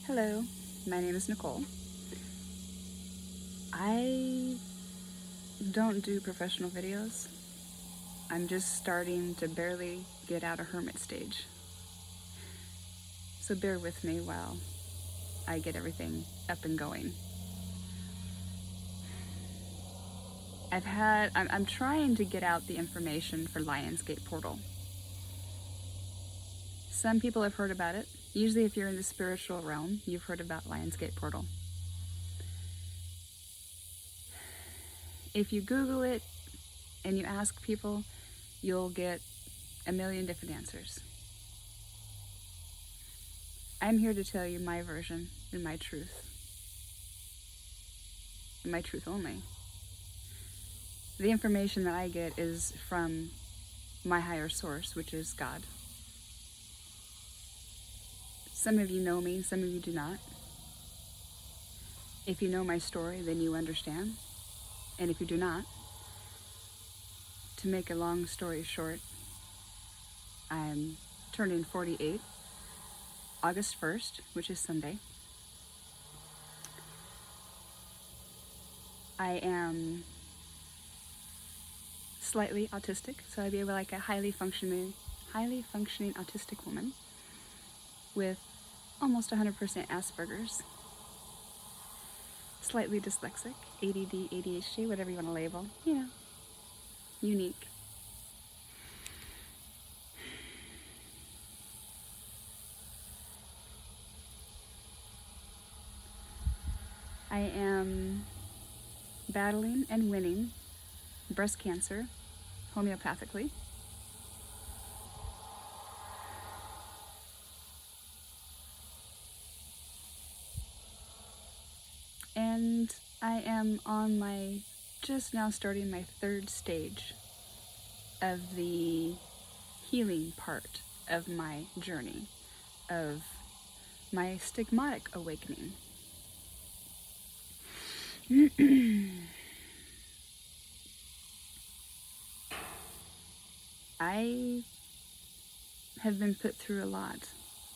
Hello, my name is Nicole. I don't do professional videos. I'm just starting to barely get out of hermit stage. So bear with me while I get everything up and going. I'm trying to get out the information for Lionsgate portal. Some people have heard about it. Usually if you're in the spiritual realm, you've heard about Lionsgate portal. If you Google it and you ask people, you'll get a million different answers. I'm here to tell you my version and my truth. And my truth only. The information that I get is from my higher source, which is God. Some of you know me, some of you do not. If you know my story, then you understand. And if you do not, to make a long story short, I'm turning 48, August 1st, which is Sunday. I am slightly autistic, so I'd be like a highly functioning autistic woman with almost 100% Asperger's, slightly dyslexic, ADD, ADHD, whatever you want to label, unique. I am battling and winning breast cancer homeopathically. And I am on just now starting my third stage of the healing part of my journey, of my stigmatic awakening. I have been put through a lot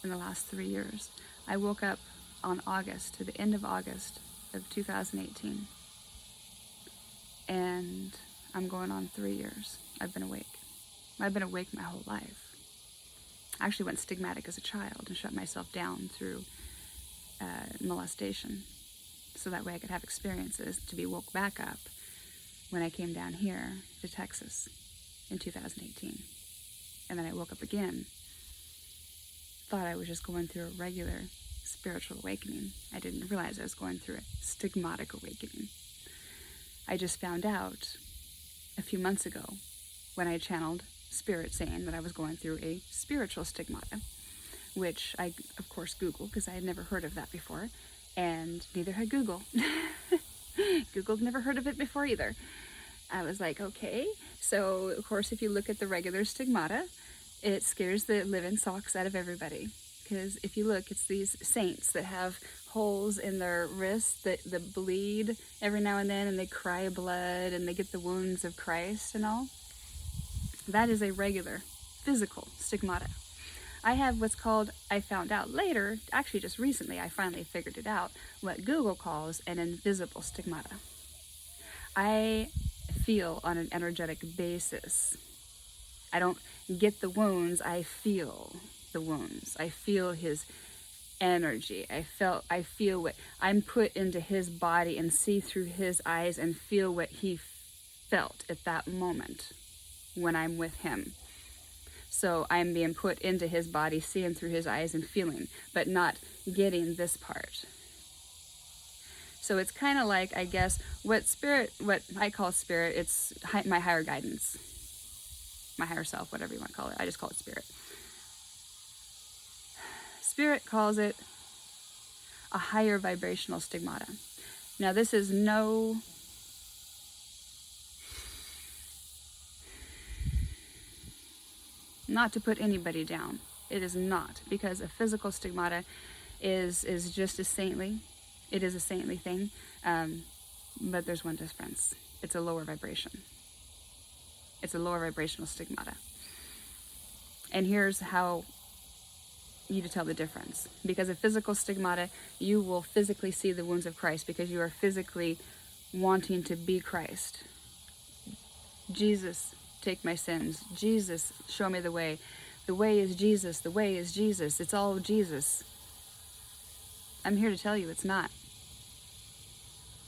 in the last 3 years. I woke up on to the end of August of 2018. And I'm going on 3 years. I've been awake. I've been awake my whole life. I actually went stigmatic as a child and shut myself down through molestation. So that way I could have experiences to be woke back up when I came down here to Texas in 2018. And then I woke up again. Thought I was just going through a regular spiritual awakening. I didn't realize I was going through a stigmatic awakening. I just found out a few months ago when I channeled Spirit saying that I was going through a spiritual stigmata, which I, of course, Googled because I had never heard of that before, and neither had Google. Google'd never heard of it before either. I was like, okay. So, of course, if you look at the regular stigmata, it scares the living socks out of everybody. Because if you look, it's these saints that have holes in their wrists that bleed every now and then, and they cry blood, and they get the wounds of Christ and all. That is a regular physical stigmata. I have what's called, I found out later, actually just recently, I finally figured it out, what Google calls an invisible stigmata. I feel on an energetic basis. I don't get the wounds, I feel the wounds. I feel his energy. I feel what I'm put into his body and see through his eyes and feel what he felt at that moment when I'm with him. So I'm being put into his body, seeing through his eyes and feeling, but not getting this part. So it's kind of like, I guess, what I call spirit, it's my higher guidance, my higher self, whatever you want to call it. I just call it spirit. Spirit calls it a higher vibrational stigmata. Now this is not to put anybody down. It is not, because a physical stigmata is just as saintly. It is a saintly thing, but there's one difference. It's a lower vibration. It's a lower vibrational stigmata. And here's how you to tell the difference. Because a physical stigmata, you will physically see the wounds of Christ because you are physically wanting to be Christ. Jesus, take my sins. Jesus, show me the way. The way is Jesus. The way is Jesus. It's all Jesus. I'm here to tell you it's not.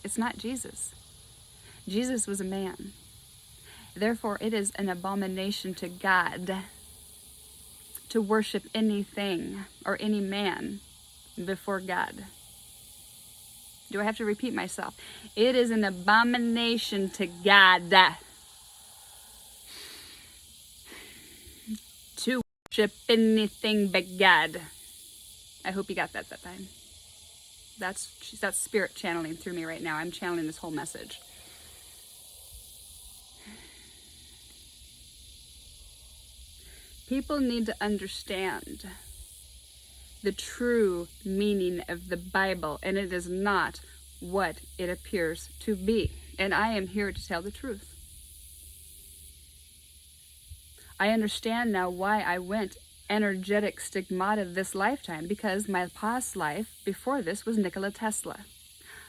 It's not Jesus. Jesus was a man. Therefore, it is an abomination to God to worship anything or any man before God. Do I have to repeat myself? It is an abomination to God to worship anything but God. I hope you got that time. That's spirit channeling through me right now. I'm channeling this whole message. People need to understand the true meaning of the Bible, and it is not what it appears to be. And I am here to tell the truth. I understand now why I went energetic stigmata this lifetime, because my past life before this was Nikola Tesla.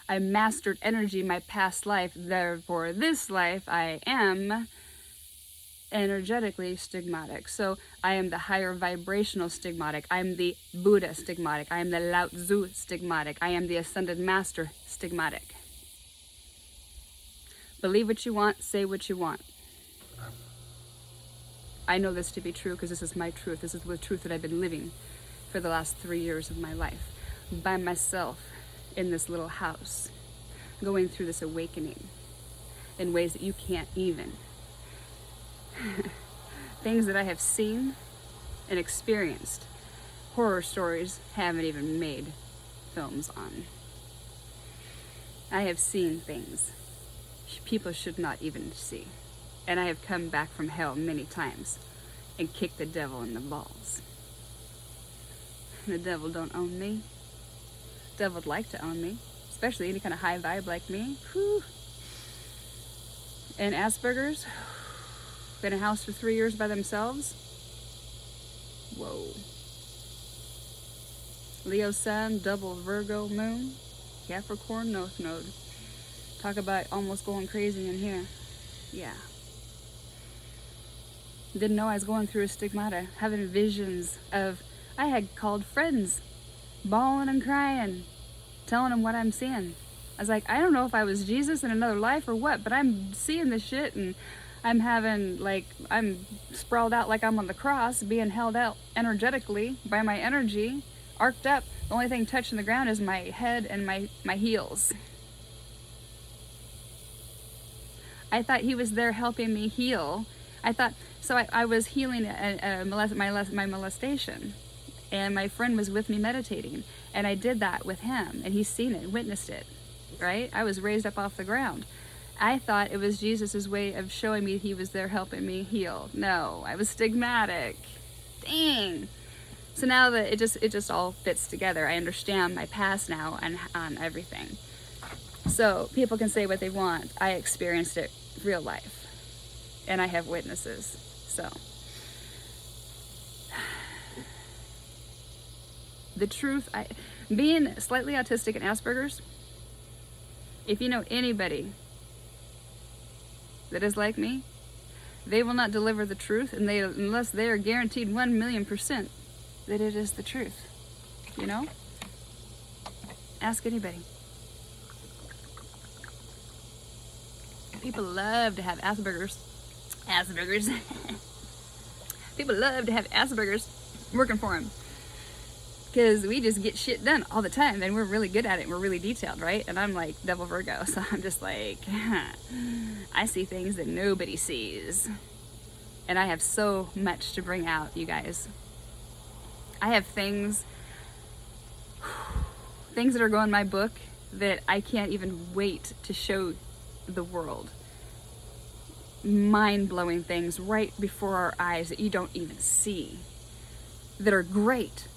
I mastered energy my past life, therefore this life I am energetically stigmatic. So I am the higher vibrational stigmatic. I am the Buddha stigmatic. I am the Lao Tzu stigmatic. I am the Ascended Master stigmatic. Believe what you want, say what you want. I know this to be true because this is my truth. This is the truth that I've been living for the last 3 years of my life. By myself in this little house. Going through this awakening in ways that you can't even. Things that I have seen and experienced. Horror stories haven't even made films on. I have seen things people should not even see. And I have come back from hell many times and kicked the devil in the balls. The devil don't own me. The devil would like to own me, especially any kind of high vibe like me. Whew. And Asperger's, been in a house for 3 years by themselves. Whoa. Leo sun, double Virgo moon, Capricorn North Node. Talk about almost going crazy in here. Yeah. Didn't know I was going through a stigmata, having visions of, I had called friends, bawling and crying, telling them what I'm seeing. I was like, I don't know if I was Jesus in another life or what, but I'm seeing this shit and I'm having, like, I'm sprawled out like I'm on the cross, being held out energetically by my energy, arced up. The only thing touching the ground is my head and my heels. I thought he was there helping me heal. I was healing my molestation. And my friend was with me meditating. And I did that with him. And he's seen it, witnessed it. Right? I was raised up off the ground. I thought it was Jesus' way of showing me he was there helping me heal. No, I was stigmatic. Dang. So now that it just all fits together. I understand my past now and on everything. So people can say what they want. I experienced it real life. And I have witnesses. So the truth, being slightly autistic and Asperger's, if you know anybody that is like me, they will not deliver the truth unless they are guaranteed 1,000,000% that it is the truth. You know? Ask anybody. People love to have Asperger's. People love to have Asperger's working for them. Because we just get shit done all the time, and we're really good at it, and we're really detailed, right? And I'm like double Virgo, so I'm just like, I see things that nobody sees. And I have so much to bring out, you guys. I have things that are going in my book that I can't even wait to show the world. Mind-blowing things right before our eyes that you don't even see, that are great.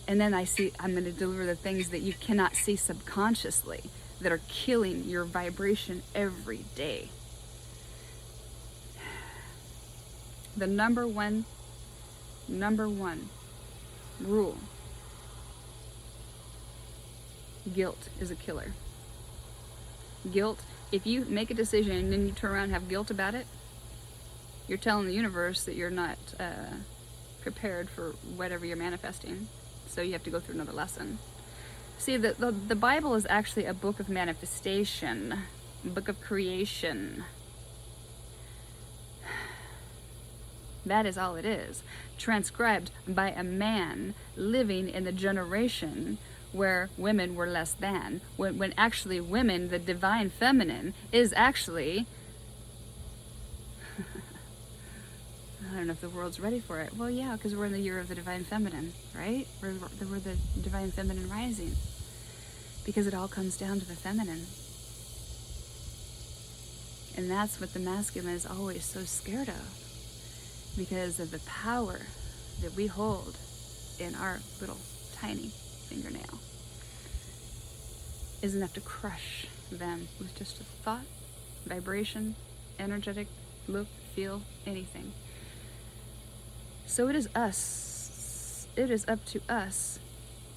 And then I'm going to deliver the things that you cannot see subconsciously, that are killing your vibration every day. The number one rule. Guilt is a killer. Guilt, if you make a decision and then you turn around and have guilt about it, you're telling the universe that you're not prepared for whatever you're manifesting. So you have to go through another lesson. See, the Bible is actually a book of manifestation, a book of creation. That is all it is. Transcribed by a man living in the generation where women were less than. When actually women, the divine feminine, is actually... I don't know if the world's ready for it. Well, yeah, because we're in the year of the divine feminine, right? We're the divine feminine rising. Because it all comes down to the feminine. And that's what the masculine is always so scared of. Because of the power that we hold in our little tiny fingernail is enough to crush them with just a thought, vibration, energetic, look, feel, anything. So it is up to us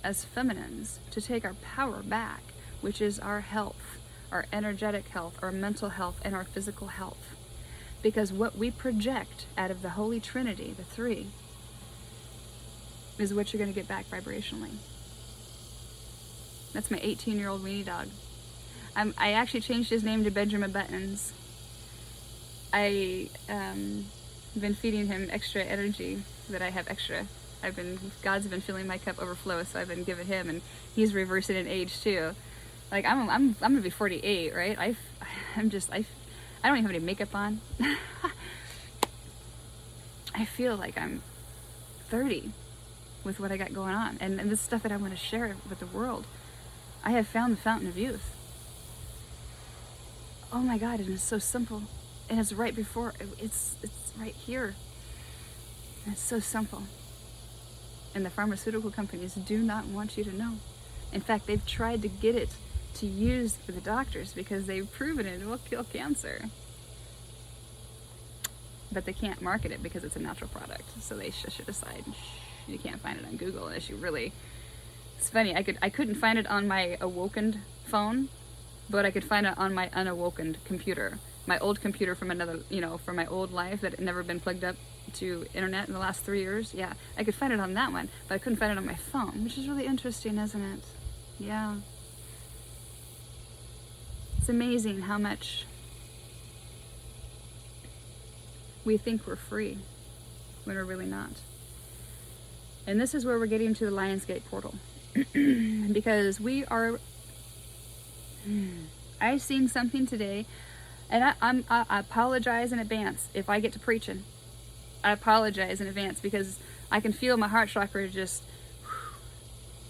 as feminines to take our power back, which is our health, our energetic health, our mental health, and our physical health. Because what we project out of the Holy Trinity, the three, is what you're going to get back vibrationally. That's my 18-year-old weenie dog. I actually changed his name to Benjamin Buttons. I been feeding him extra energy that I have extra. God's been filling my cup overflow, so I've been giving him, and he's reversing in age too. Like I'm gonna be 48, right? I don't even have any makeup on. I feel like I'm 30 with what I got going on, and this stuff that I want to share with the world. I have found the fountain of youth. Oh my God, and it's so simple. And it's right before, it's right here. And it's so simple. And the pharmaceutical companies do not want you to know. In fact, they've tried to get it to use for the doctors because they've proven it will kill cancer. But they can't market it because it's a natural product. So they shush it aside. You can't find it on Google unless you really... It's funny, I couldn't find it on my awoken phone, but I could find it on my unawoken computer. My old computer from another, from my old life that had never been plugged up to internet in the last 3 years. Yeah, I could find it on that one, but I couldn't find it on my phone, which is really interesting, isn't it? Yeah. It's amazing how much we think we're free when we're really not. And this is where we're getting to the Lionsgate portal. Because we are... I've seen something today, and I apologize in advance if I get to preaching. I apologize in advance because I can feel my heart chakra just...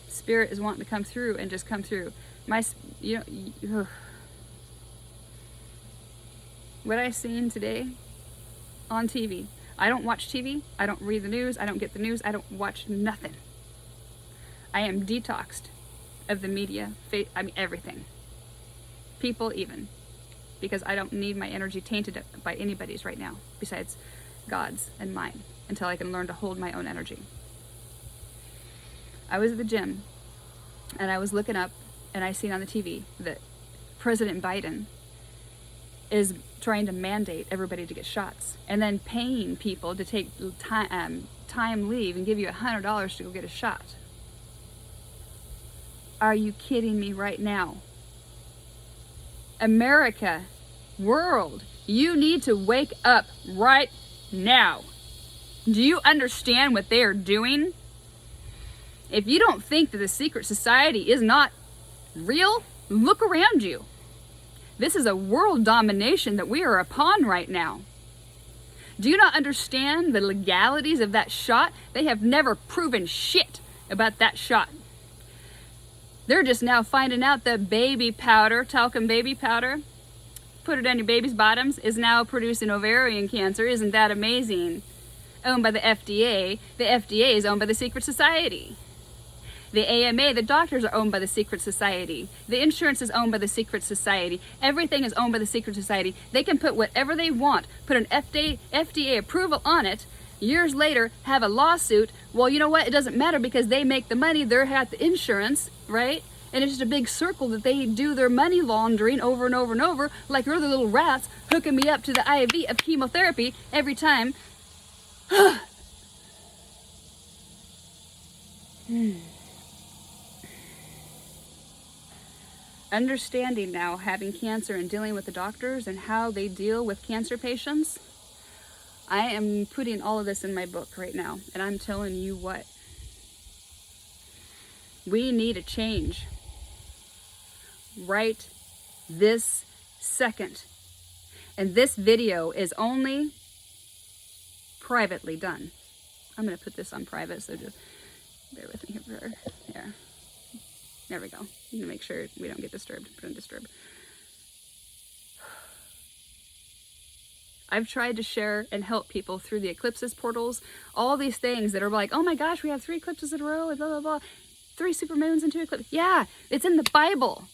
Spirit is wanting to come through and just come through. What I seen today on TV. I don't watch TV. I don't read the news. I don't get the news. I don't watch nothing. I am detoxed of the media, everything. People even. Because I don't need my energy tainted by anybody's right now, besides God's and mine, until I can learn to hold my own energy. I was at the gym, and I was looking up, and I seen on the TV that President Biden is trying to mandate everybody to get shots, and then paying people to take time leave and give you $100 to go get a shot. Are you kidding me right now? America, world, you need to wake up right now. Do you understand what they are doing? If you don't think that the secret society is not real, look around you. This is a world domination that we are upon right now. Do you not understand the legalities of that shot? They have never proven shit about that shot. They're just now finding out that baby powder, talcum baby powder, put it on your baby's bottoms, is now producing ovarian cancer. Isn't that amazing? Owned by the FDA. The FDA is owned by the secret society. The AMA, the doctors are owned by the secret society. The insurance is owned by the secret society. Everything is owned by the secret society. They can put whatever they want, put an FDA approval on it, years later have a lawsuit. Well, you know what? It doesn't matter because they make the money. They're at the insurance, right? And it's just a big circle that they do their money laundering over and over and over, like other little rats hooking me up to the IV of chemotherapy every time. Understanding now, having cancer and dealing with the doctors and how they deal with cancer patients, I am putting all of this in my book right now, and I'm telling you what, we need a change right this second. And this video is only privately done. I'm going to put this on private, so just bear with me here. There we go. I'm going to make sure we don't get disturbed. Put on disturb. I've tried to share and help people through the eclipses portals, all these things that are like, oh my gosh, we have 3 eclipses in a row, and blah, blah, blah. 3 supermoons and 2 eclipses. Yeah, it's in the Bible.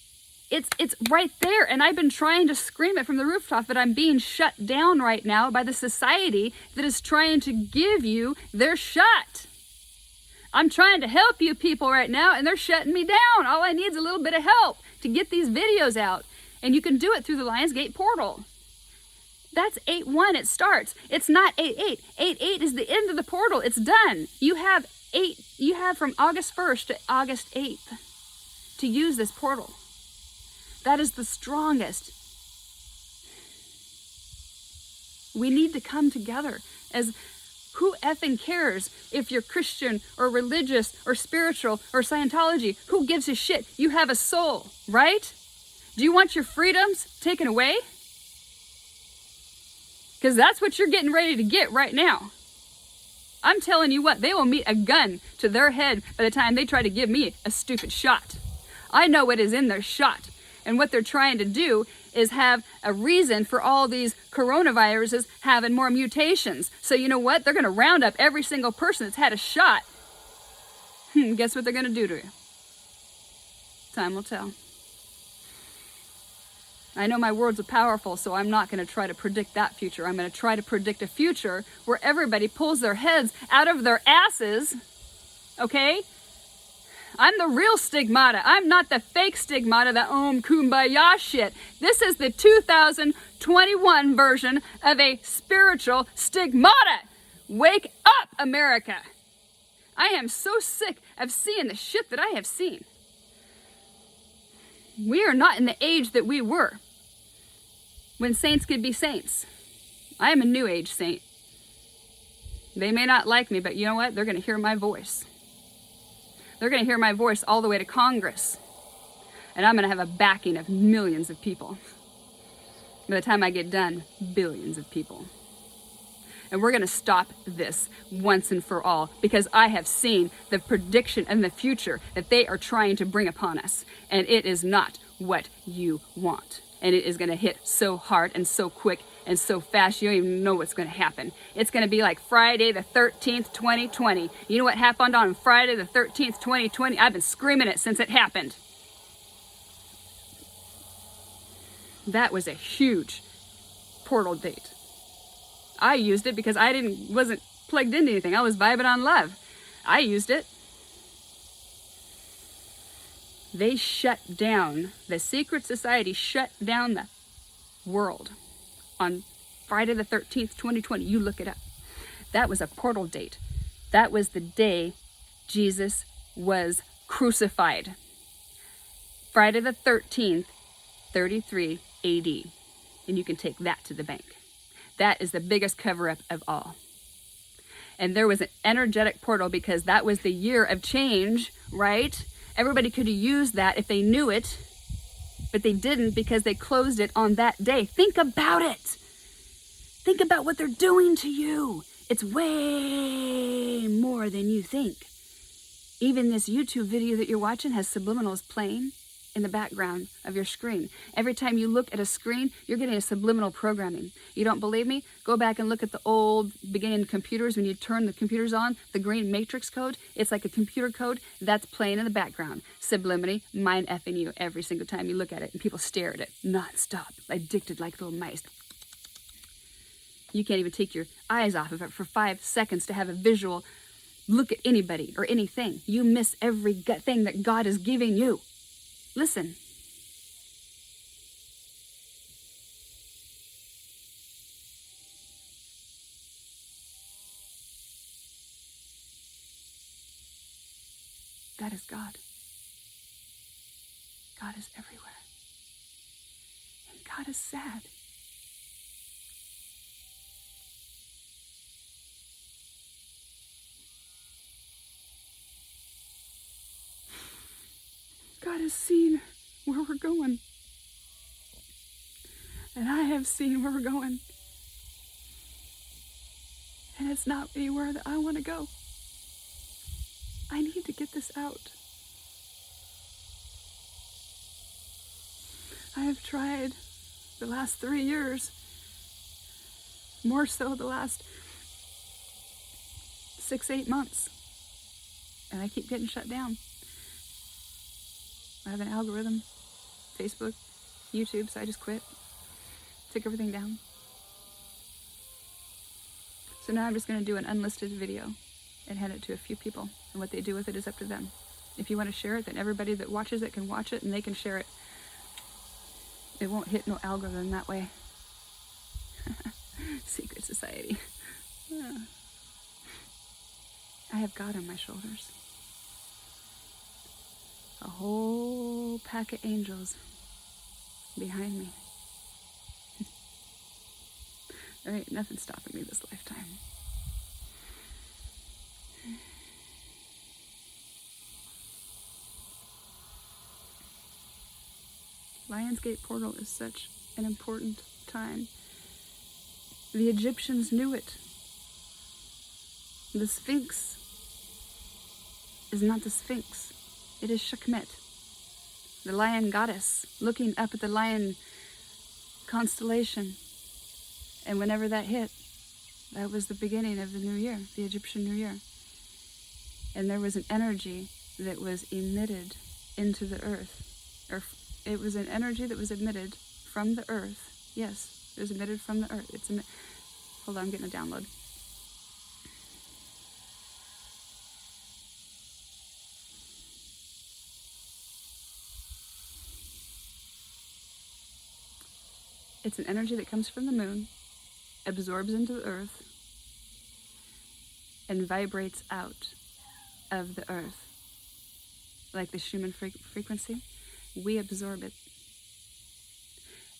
It's right there, and I've been trying to scream it from the rooftop, but I'm being shut down right now by the society that is trying to give you their shot. I'm trying to help you people right now, and they're shutting me down. All I need is a little bit of help to get these videos out, and you can do it through the Lionsgate portal. That's 8/1, it starts. It's not 8/8. 8/8 is the end of the portal. It's done. You have from August 1st to August 8th to use this portal. That is the strongest. We need to come together as who effing cares if you're Christian or religious or spiritual or Scientology? Who gives a shit? You have a soul, right? Do you want your freedoms taken away? Because that's what you're getting ready to get right now. I'm telling you what, they will meet a gun to their head by the time they try to give me a stupid shot. I know what is in their shot. And what they're trying to do is have a reason for all these coronaviruses having more mutations. So you know what? They're going to round up every single person that's had a shot. Guess what they're going to do to you? Time will tell. I know my words are powerful, so I'm not going to try to predict that future. I'm going to try to predict a future where everybody pulls their heads out of their asses, okay? I'm the real stigmata. I'm not the fake stigmata, the kumbaya shit. This is the 2021 version of a spiritual stigmata. Wake up, America. I am so sick of seeing the shit that I have seen. We are not in the age that we were when saints could be saints. I am a new age saint. They may not like me, but you know what? They're going to hear my voice. They're going to hear my voice all the way to Congress. And I'm going to have a backing of millions of people. By the time I get done, billions of people. And we're going to stop this once and for all, because I have seen the prediction and the future that they are trying to bring upon us. And it is not what you want. And it is going to hit so hard and so quick and so fast, you don't even know what's going to happen. It's going to be like Friday the 13th, 2020. You know what happened on Friday the 13th, 2020? I've been screaming it since it happened. That was a huge portal date. I used it because I wasn't plugged into anything. I was vibing on love. I used it. They shut down, the secret society shut down the world on Friday the 13th, 2020. You look it up. That was a portal date. That was the day Jesus was crucified. Friday the 13th, 33 AD. And you can take that to the bank. That is the biggest cover-up of all. And there was an energetic portal because that was the year of change, right? Everybody could have used that if they knew it, but they didn't because they closed it on that day. Think about it. Think about what they're doing to you. It's way more than you think. Even this YouTube video that you're watching has subliminals playing in the background of your screen. Every time you look at a screen, you're getting a subliminal programming. You don't believe me? Go back and look at the old beginning computers. When you turn the computers on, the green matrix code, it's like a computer code that's playing in the background. Subliminally, mind effing you every single time you look at it, and people stare at it non-stop, addicted like little mice. You can't even take your eyes off of it for 5 seconds to have a visual look at anybody or anything. You miss every thing that God is giving you. Listen. That is God. God is everywhere. And God is sad. God has seen where we're going. And I have seen where we're going. And it's not anywhere that I want to go. I need to get this out. I have tried the last 3 years, more so the last 6-8 months, and I keep getting shut down. I have an algorithm, Facebook, YouTube, so I just quit, took everything down. So now I'm just going to do an unlisted video and hand it to a few people, and what they do with it is up to them. If you want to share it, then everybody that watches it can watch it and they can share it. It won't hit no algorithm that way. Secret society. I have God on my shoulders. A whole pack of angels behind me. There ain't nothing stopping me this lifetime. Lionsgate portal is such an important time. The Egyptians knew it. The Sphinx is not the Sphinx. It is Sekhmet, the lion goddess, looking up at the lion constellation. And whenever that hit, that was the beginning of the new year, the Egyptian New Year. And there was an energy that was emitted into the earth. Or it was an energy that was emitted from the earth. Yes, it was emitted from the earth. Hold on, I'm getting a download. It's an energy that comes from the moon, absorbs into the earth, and vibrates out of the earth. Like the Schumann frequency, we absorb it.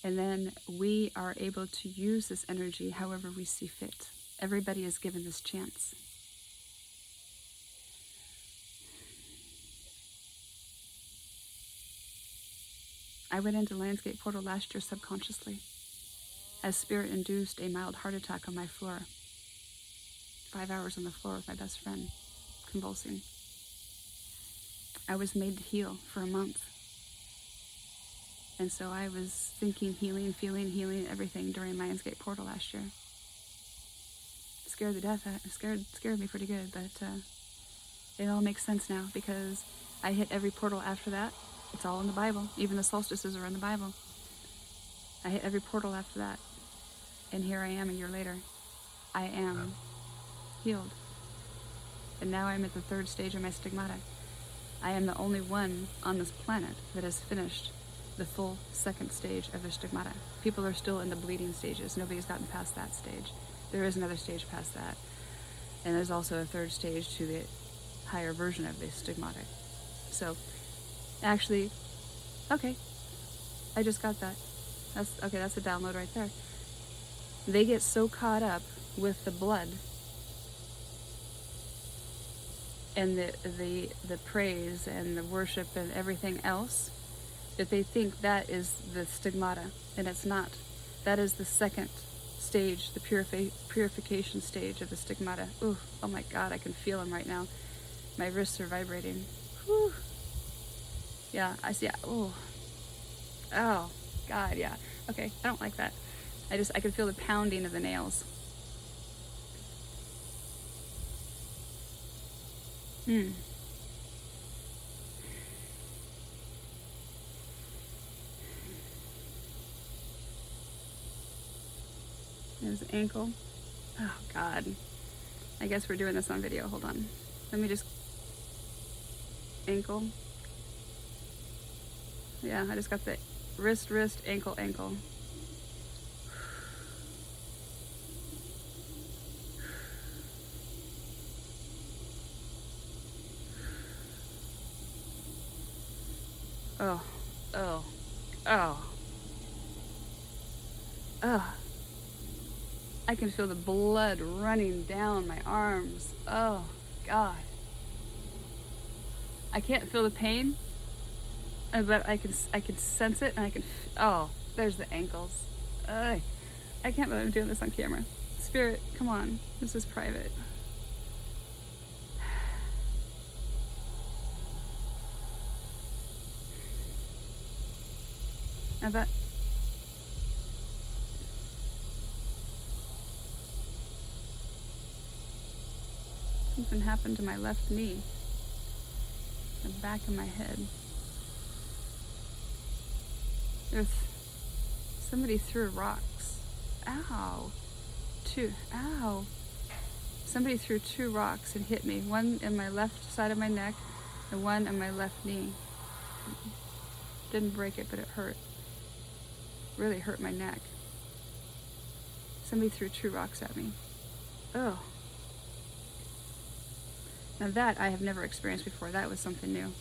And then we are able to use this energy however we see fit. Everybody is given this chance. I went into Lionsgate portal last year subconsciously, as spirit induced a mild heart attack on my floor. 5 hours on the floor with my best friend, convulsing. I was made to heal for a month. And so I was thinking healing, feeling healing, everything during Lionsgate portal last year. Scared me pretty good, but it all makes sense now because I hit every portal after that. It's all in the Bible. Even the solstices are in the Bible. I hit every portal after that. And here I am a year later. I am healed. And now I'm at the 3rd stage of my stigmata. I am the only one on this planet that has finished the full 2nd stage of the stigmata. People are still in the bleeding stages. Nobody's gotten past that stage. There is another stage past that. And there's also a 3rd stage to the higher version of the stigmatic. So, actually, okay, I just got that. That's a download right there. They get so caught up with the blood and the praise and the worship and everything else that they think that is the stigmata, and it's not. That is the 2nd stage, the purification stage of the stigmata. Ooh, oh my God, I can feel them right now. My wrists are vibrating. Whew. Yeah, I see. Oh, God, yeah. Okay, I don't like that. I can feel the pounding of the nails. And There's the ankle. Oh, God. I guess we're doing this on video. Hold on. Let me just... Ankle. Yeah, I just got the wrist, ankle, ankle. Oh, oh, oh. Ugh. I can feel the blood running down my arms. Oh, God. I can't feel the pain, but I can sense it, and oh, there's the ankles. Ugh. I can't believe I'm doing this on camera. Spirit, come on. This is private. I bet. Something happened to my left knee, the back of my head. Somebody threw rocks. Ow. Ow. Somebody threw 2 rocks and hit me. One in my left side of my neck and one on my left knee. Didn't break it, but it hurt. Really hurt my neck. Somebody threw 2 rocks at me. Oh. Now that I have never experienced before. That was something new.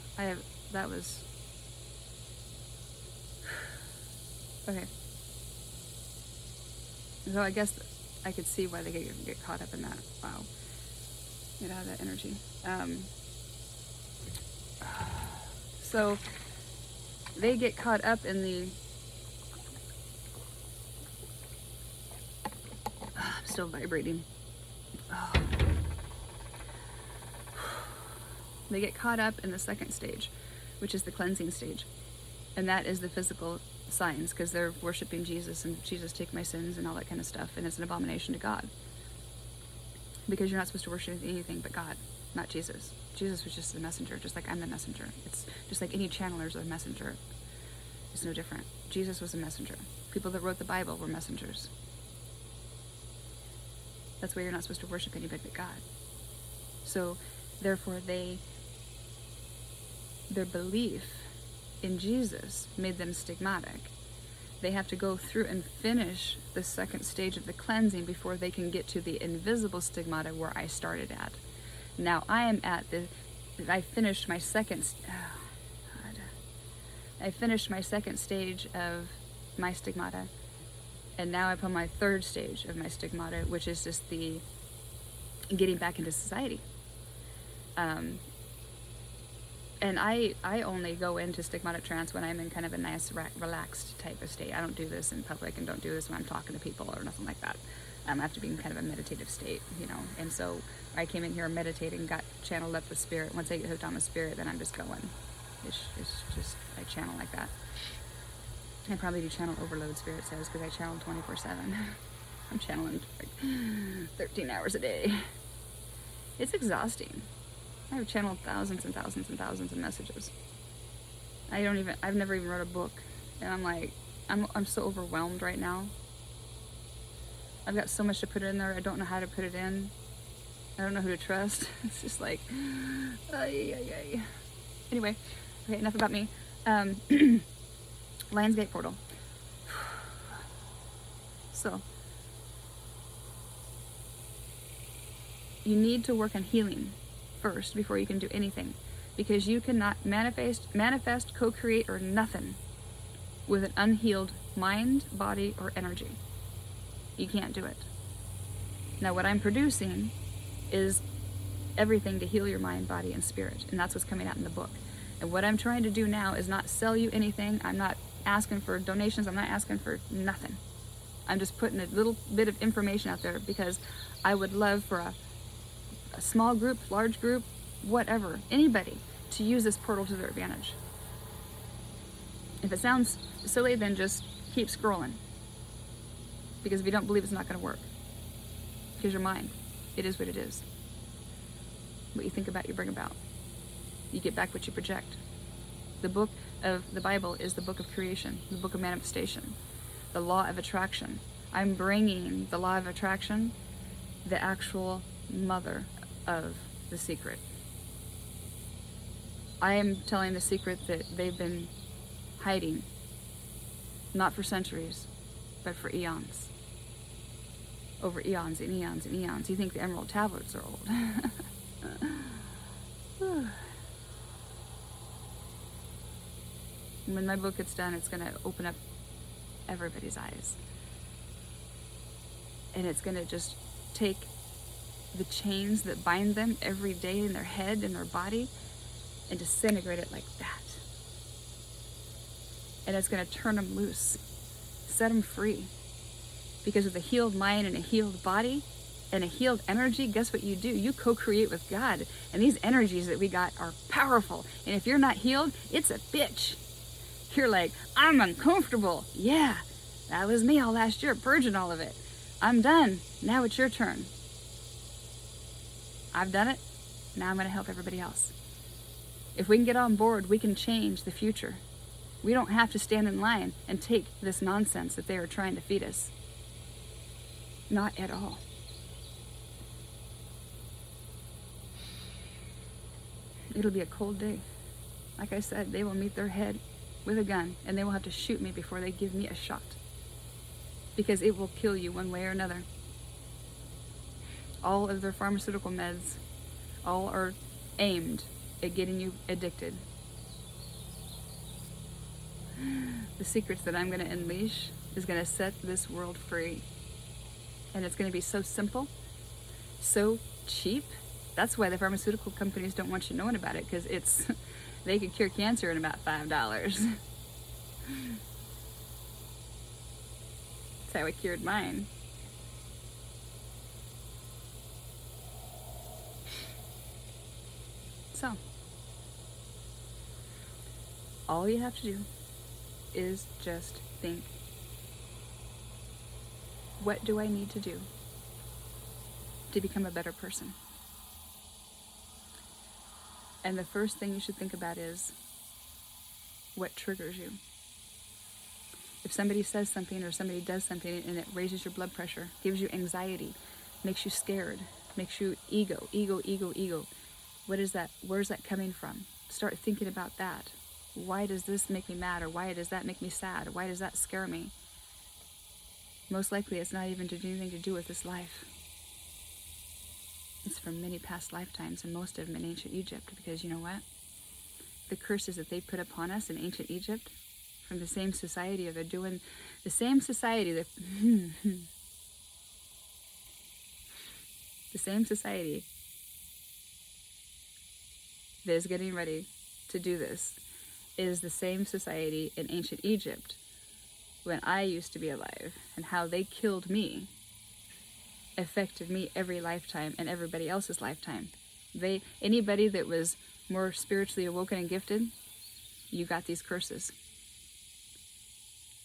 That was... Okay. So I guess I could see why they get caught up in that. Wow. Get out of that energy. So they get caught up in the... I'm still vibrating. Oh. They get caught up in the second stage, which is the cleansing stage. And that is the physical signs, because they're worshiping Jesus and Jesus take my sins and all that kind of stuff. And it's an abomination to God. Because you're not supposed to worship anything but God, not Jesus. Jesus was just the messenger, just like I'm the messenger. It's just like any channeler's a messenger. It's no different. Jesus was a messenger. People that wrote the Bible were messengers. That's why you're not supposed to worship anybody but God. So, therefore, their belief in Jesus made them stigmatic. They have to go through and finish the second stage of the cleansing before they can get to the invisible stigmata where I started at. Now I am at I finished my second stage of my stigmata, and now I'm on my third stage of my stigmata, which is just the getting back into society. And I only go into stigmatic trance when I'm in kind of a nice, relaxed type of state. I don't do this in public and don't do this when I'm talking to people or nothing like that. I have to be in kind of a meditative state, you know. And so I came in here meditating, got channeled up with spirit. Once I get hooked on the spirit, then I'm just going. It's just, I channel like that. I probably do channel overload, spirit says, because I channel 24/7. I'm channeling like 13 hours a day. It's exhausting. I've channeled thousands and thousands and thousands of messages. I've never even wrote a book. And I'm like, I'm so overwhelmed right now. I've got so much to put in there. I don't know how to put it in. I don't know who to trust. It's just like, Anyway, okay, enough about me. Lionsgate portal. So, you need to work on healing first before you can do anything, because you cannot manifest, co-create, or nothing with an unhealed mind, body, or energy. You can't do it. Now what I'm producing is everything to heal your mind, body, and spirit, and that's what's coming out in the book. And what I'm trying to do now is not sell you anything. I'm not asking for donations. I'm not asking for nothing. I'm just putting a little bit of information out there, because I would love for a small group, large group, whatever, anybody, to use this portal to their advantage. If it sounds silly, then just keep scrolling. Because if you don't believe, it's not going to work. Because your mind, it is what it is. What you think about, you bring about. You get back what you project. The book of the Bible is the book of creation, the book of manifestation, the law of attraction. I'm bringing the law of attraction, the actual mother of the secret. I am telling the secret that they've been hiding, not for centuries, but for eons. Over eons and eons and eons. You think the emerald tablets are old. When my book gets done, it's going to open up everybody's eyes. And it's going to just take the chains that bind them every day in their head and their body and disintegrate it like that. And it's going to turn them loose, set them free. Because with a healed mind and a healed body and a healed energy, guess what you do? You co-create with God. And these energies that we got are powerful. And if you're not healed, it's a bitch. You're like, I'm uncomfortable. Yeah, that was me all last year, purging all of it. I'm done. Now it's your turn. I've done it. Now I'm going to help everybody else. If we can get on board, we can change the future. We don't have to stand in line and take this nonsense that they are trying to feed us. Not at all. It'll be a cold day. Like I said, they will meet their head with a gun and they will have to shoot me before they give me a shot. Because it will kill you one way or another. All of their pharmaceutical meds, all are aimed at getting you addicted. The secrets that I'm going to unleash is going to set this world free. And it's going to be so simple, so cheap. That's why the pharmaceutical companies don't want you knowing about it, because it's they could cure cancer in about $5. That's how I cured mine. So, all you have to do is just think, what do I need to do to become a better person? And the first thing you should think about is, what triggers you? If somebody says something or somebody does something and it raises your blood pressure, gives you anxiety, makes you scared, makes you ego. What is that? Where's that coming from? Start thinking about that. Why does this make me mad? Or why does that make me sad? Or why does that scare me? Most likely it's not even to do anything to do with this life. It's from many past lifetimes, and most of them in ancient Egypt, because you know what? The curses that they put upon us in ancient Egypt, from the same society, or they're doing the same society that the same society that is getting ready to do this is the same society in ancient Egypt when I used to be alive, and how they killed me affected me every lifetime and everybody else's lifetime. Anybody that was more spiritually awoken and gifted, you got these curses.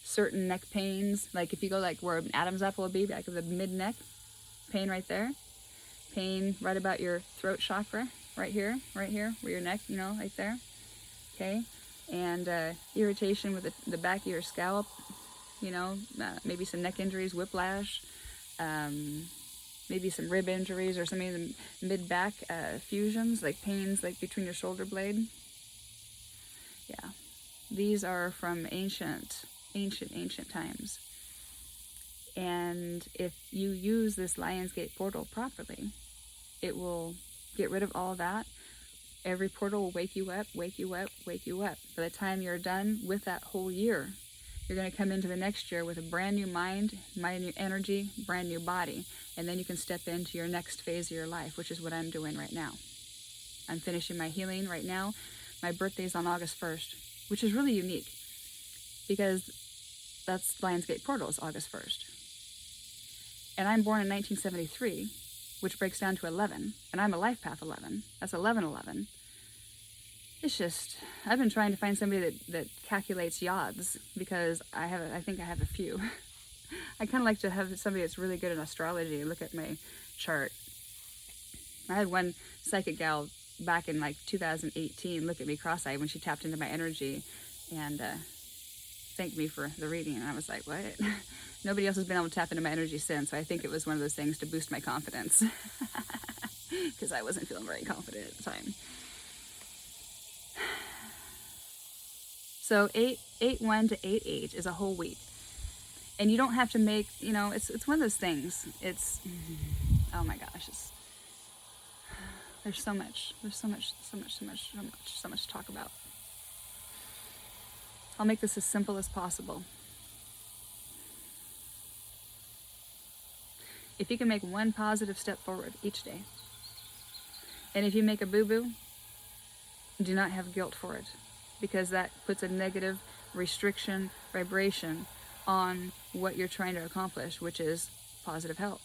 Certain neck pains, like if you go like where an Adam's apple would be, like the mid-neck, pain right there, pain right about your throat chakra, right here, where your neck, right there, okay, and irritation with the back of your scalp, maybe some neck injuries, whiplash, maybe some rib injuries or something in the mid-back fusions, like pains like between your shoulder blade. Yeah, these are from ancient times. And if you use this Lionsgate portal properly, it will get rid of all that. Every portal will wake you up. By the time you're done with that whole year, you're going to come into the next year with a brand new mind, brand new energy, brand new body. And then you can step into your next phase of your life, which is what I'm doing right now. I'm finishing my healing right now. My birthday's on August 1st, which is really unique because that's Lionsgate Portal's August 1st. And I'm born in 1973, which breaks down to 11. And I'm a life path 11. That's 1111. It's just, I've been trying to find somebody that calculates yods, because I think I have a few. I kind of like to have somebody that's really good in astrology look at my chart. I had one psychic gal back in like 2018 look at me cross-eyed when she tapped into my energy, and thanked me for the reading, and I was like, what? Nobody else has been able to tap into my energy since, so I think it was one of those things to boost my confidence, because I wasn't feeling very confident at the time. So 8/1 to 8/8 is a whole week. And you don't have to make, it's one of those things. It's, oh my gosh, there's so much to talk about. I'll make this as simple as possible. If you can make one positive step forward each day, and if you make a boo-boo, do not have guilt for it, because that puts a negative restriction vibration on what you're trying to accomplish, which is positive health.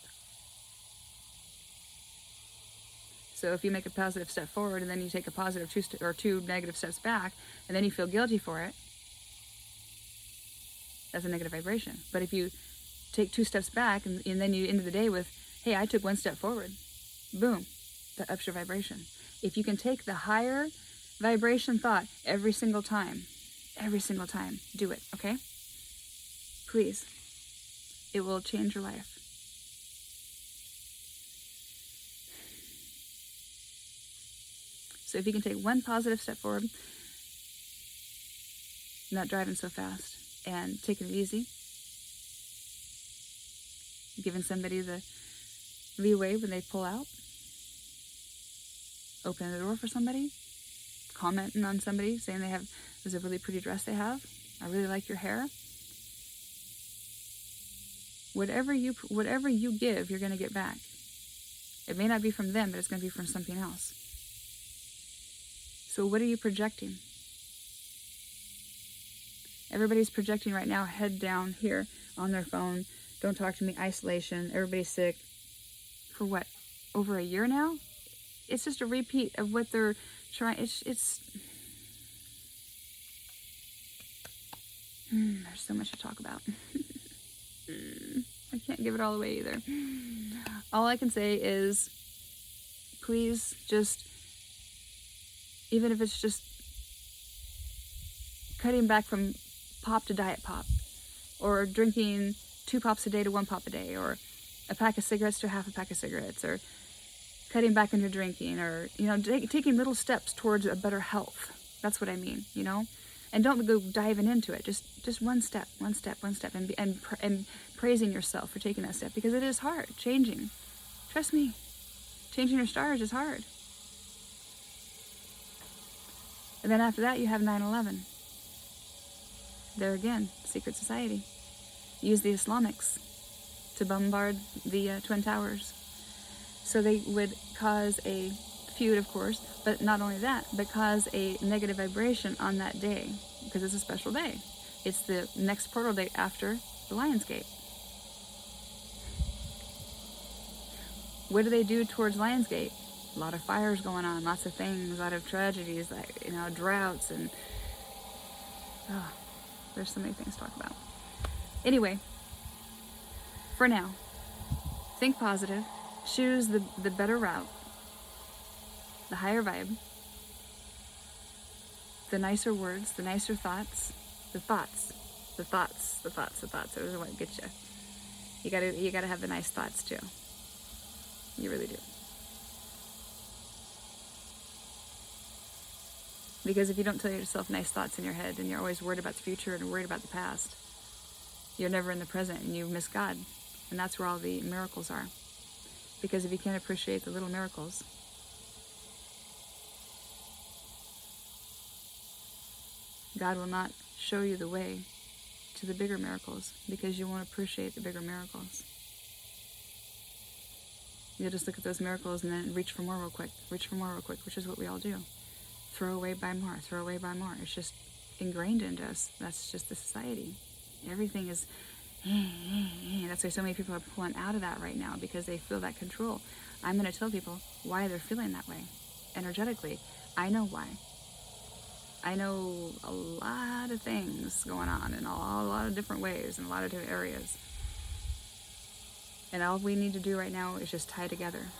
So if you make a positive step forward and then you take a positive two negative steps back, and then you feel guilty for it, that's a negative vibration. But if you take 2 steps back and then you end the day with, hey, I took 1 step forward, boom, that ups your vibration. If you can take the higher vibration thought every single time, do it, okay? Please. It will change your life. So if you can take 1 positive step forward, not driving so fast, and taking it easy, giving somebody the leeway when they pull out, opening the door for somebody, commenting on somebody, saying there's a really pretty dress they have, I really like your hair. Whatever you give, you're going to get back. It may not be from them, but it's going to be from something else. So what are you projecting? Everybody's projecting right now, head down here on their phone. Don't talk to me, isolation, everybody's sick. For what? Over a year now? It's just a repeat of what they're trying. There's so much to talk about. I can't give it all away either. All I can say is, please just, even if it's just cutting back from pop to diet pop, or drinking 2 pops a day to 1 pop a day, or a pack of cigarettes to half a pack of cigarettes, or cutting back on your drinking, or, taking little steps towards a better health. That's what I mean, And don't go diving into it. Just one step, and praising yourself for taking that step, because it is hard. Changing. Trust me. Changing your stars is hard. And then after that, you have 9/11. There again, secret society. Use the Islamics to bombard the Twin Towers. So they would cause a feud, of course, but not only that, but cause a negative vibration on that day, because it's a special day. It's the next portal date after the Lionsgate. What do they do towards Lionsgate? A lot of fires going on, lots of things, a lot of tragedies, droughts, and there's so many things to talk about. Anyway, for now, think positive, choose the better route, the higher vibe, the nicer words, the nicer thoughts, the thoughts. Those are what gets you. You gotta have the nice thoughts too. You really do. Because if you don't tell yourself nice thoughts in your head, and you're always worried about the future and worried about the past, you're never in the present, and you miss God. And that's where all the miracles are. Because if you can't appreciate the little miracles, God will not show you the way to the bigger miracles, because you won't appreciate the bigger miracles. You'll just look at those miracles and then reach for more real quick, which is what we all do. Throw away, buy more, throw away, buy more. It's just ingrained into us. That's just the society. Everything is, that's why so many people are pulling out of that right now, because they feel that control. I'm going to tell people why they're feeling that way energetically. I know why. I know a lot of things going on in a lot of different ways, in a lot of different areas. And all we need to do right now is just tie together.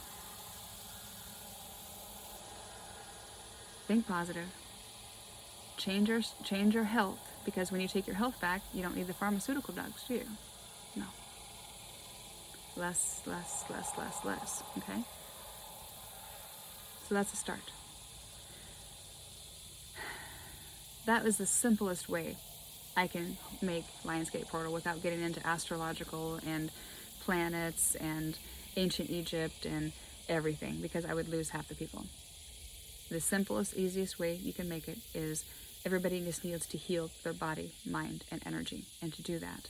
Think positive. Change your health Because when you take your health back, you don't need the pharmaceutical drugs, do you? No. Less, less, less, less, less, okay? So that's a start. That was the simplest way I can make Lionsgate Portal without getting into astrological and planets and ancient Egypt and everything, because I would lose half the people. The simplest, easiest way you can make it is everybody just needs to heal their body, mind, and energy. And to do that,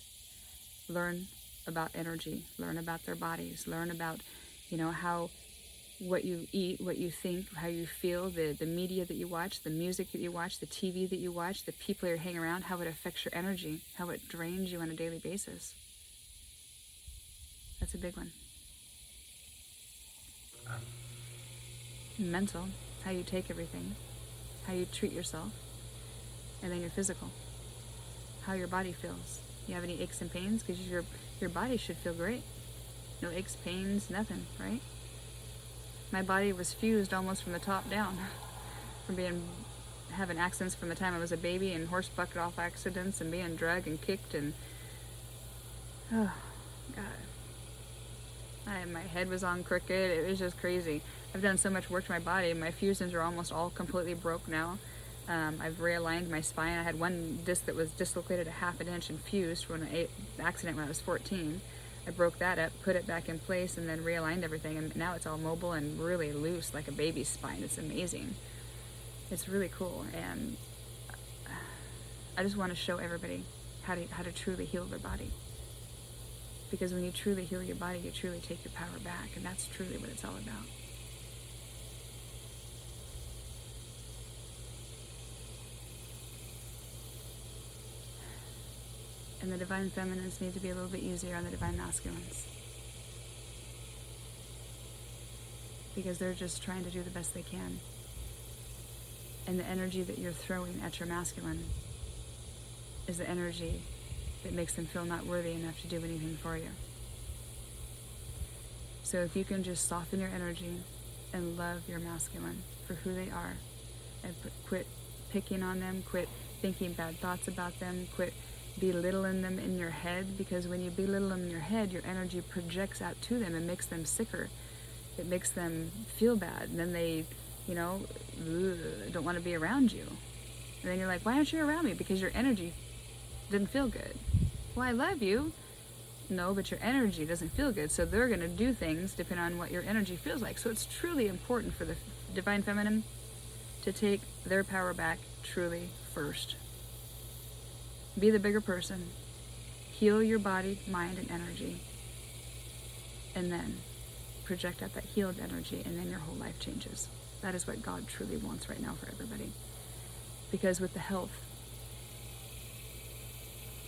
learn about energy, learn about their bodies, learn about, how what you eat, what you think, how you feel, the media that you watch, the music that you watch, the TV that you watch, the people you hang around, how it affects your energy, how it drains you on a daily basis. That's a big one. Mental, how you take everything, how you treat yourself, and then your physical, how your body feels. You have any aches and pains? Because your body should feel great. No aches, pains, nothing, right? My body was fused almost from the top down, from having accidents from the time I was a baby, and horse bucket off accidents, and being drugged and kicked, and oh God, my head was on crooked. It was just crazy. I've done so much work to my body. My fusions are almost all completely broke now. I've realigned my spine. I had one disc that was dislocated a half an inch and fused from an accident when I was 14. I broke that up, put it back in place, and then realigned everything, and now it's all mobile and really loose like a baby's spine. It's amazing. It's really cool, and I just want to show everybody how to truly heal their body. Because when you truly heal your body, you truly take your power back, and that's truly what it's all about. And the divine feminines need to be a little bit easier on the divine masculines. Because they're just trying to do the best they can. And the energy that you're throwing at your masculine is the energy that makes them feel not worthy enough to do anything for you. So if you can just soften your energy and love your masculine for who they are, and quit picking on them, quit thinking bad thoughts about them, quit belittling them in your head, because when you belittle them in your head, your energy projects out to them and makes them sicker. It makes them feel bad, and then they, don't want to be around you. And then you're like, why aren't you around me? Because your energy didn't feel good. Well, I love you. No, but your energy doesn't feel good, so they're going to do things depending on what your energy feels like. So it's truly important for the divine feminine to take their power back truly first. Be the bigger person. Heal your body, mind, and energy. And then project out that healed energy, and then your whole life changes. That is what God truly wants right now for everybody. Because with the health,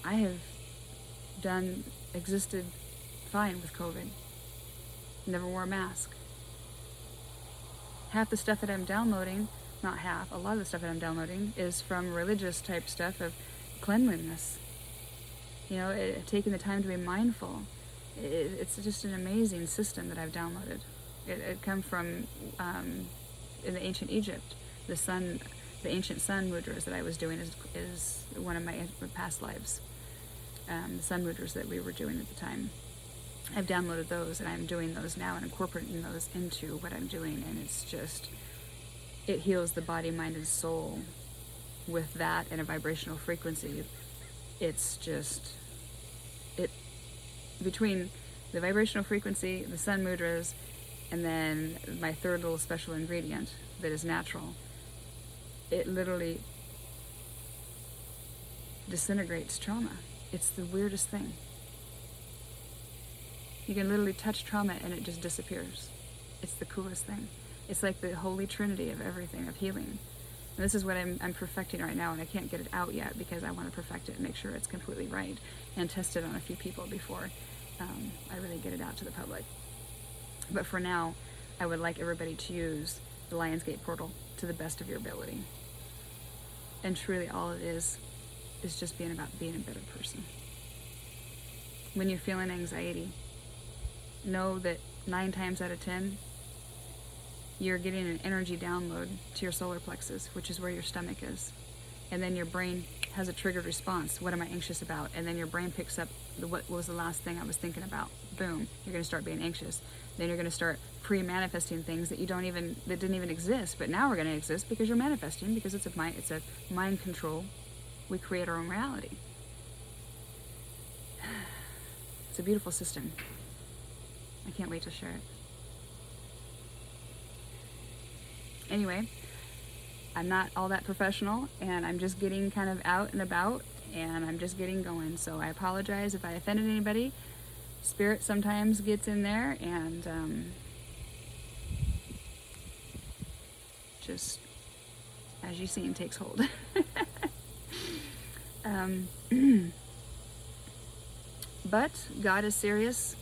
I have existed fine with COVID. Never wore a mask. Half the stuff that I'm downloading, not half, a lot of the stuff that I'm downloading is from religious type stuff of cleanliness. Taking the time to be mindful. It's just an amazing system that I've downloaded. It come from in the ancient Egypt. The ancient sun mudras that I was doing is one of my past lives. The sun mudras that we were doing at the time. I've downloaded those, and I'm doing those now and incorporating those into what I'm doing, and it heals the body, mind, and soul with that and a vibrational frequency. It's just, between the vibrational frequency, the sun mudras, and then my third little special ingredient that is natural, it literally disintegrates trauma. It's the weirdest thing. You can literally touch trauma and it just disappears. It's the coolest thing. It's like the holy trinity of everything, of healing. And this is what I'm perfecting right now, and I can't get it out yet because I want to perfect it and make sure it's completely right and test it on a few people before I really get it out to the public. But for now, I would like everybody to use the Lionsgate portal to the best of your ability. And truly all it is just being about being a better person. When you're feeling anxiety, know that 9 times out of 10, you're getting an energy download to your solar plexus, which is where your stomach is. And then your brain has a triggered response. What am I anxious about? And then your brain picks up what was the last thing I was thinking about. Boom, you're going to start being anxious. Then you're going to start pre-manifesting things that that didn't even exist, but now we're going to exist because you're manifesting, because it's a mind control. We create our own reality. It's a beautiful system. I can't wait to share it. Anyway, I'm not all that professional, and I'm just getting kind of out and about, and I'm just getting going. So I apologize if I offended anybody. Spirit sometimes gets in there and just, as you've seen, takes hold. But God is serious.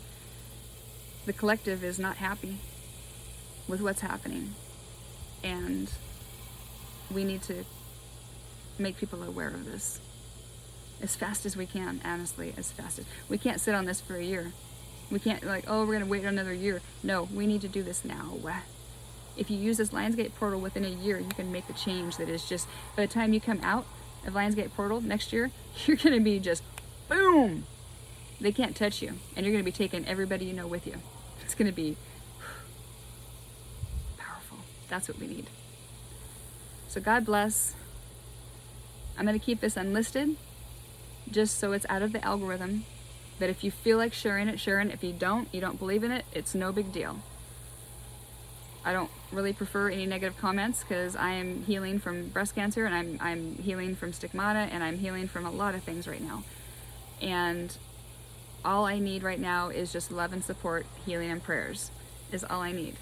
The collective is not happy with what's happening, and we need to make people aware of this as fast as we can. Honestly, as fast as we can't sit on this for a year. We can't we're gonna wait another year. No, we need to do this now. If you use this Lionsgate portal within a year, you can make the change that is just, by the time you come out of Lionsgate portal next year, you're gonna be just boom. They can't touch you, and you're gonna be taking everybody you know with you. It's gonna be powerful. That's what we need. So God bless. I'm going to keep this unlisted just so it's out of the algorithm. But if you feel like sharing it, share it. If you don't believe in it, it's no big deal. I don't really prefer any negative comments because I am healing from breast cancer, and I'm healing from stigmata, and I'm healing from a lot of things right now. And all I need right now is just love and support, healing and prayers is all I need.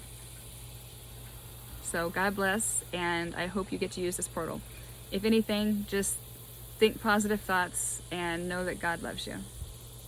So God bless, and I hope you get to use this portal. If anything, just think positive thoughts and know that God loves you.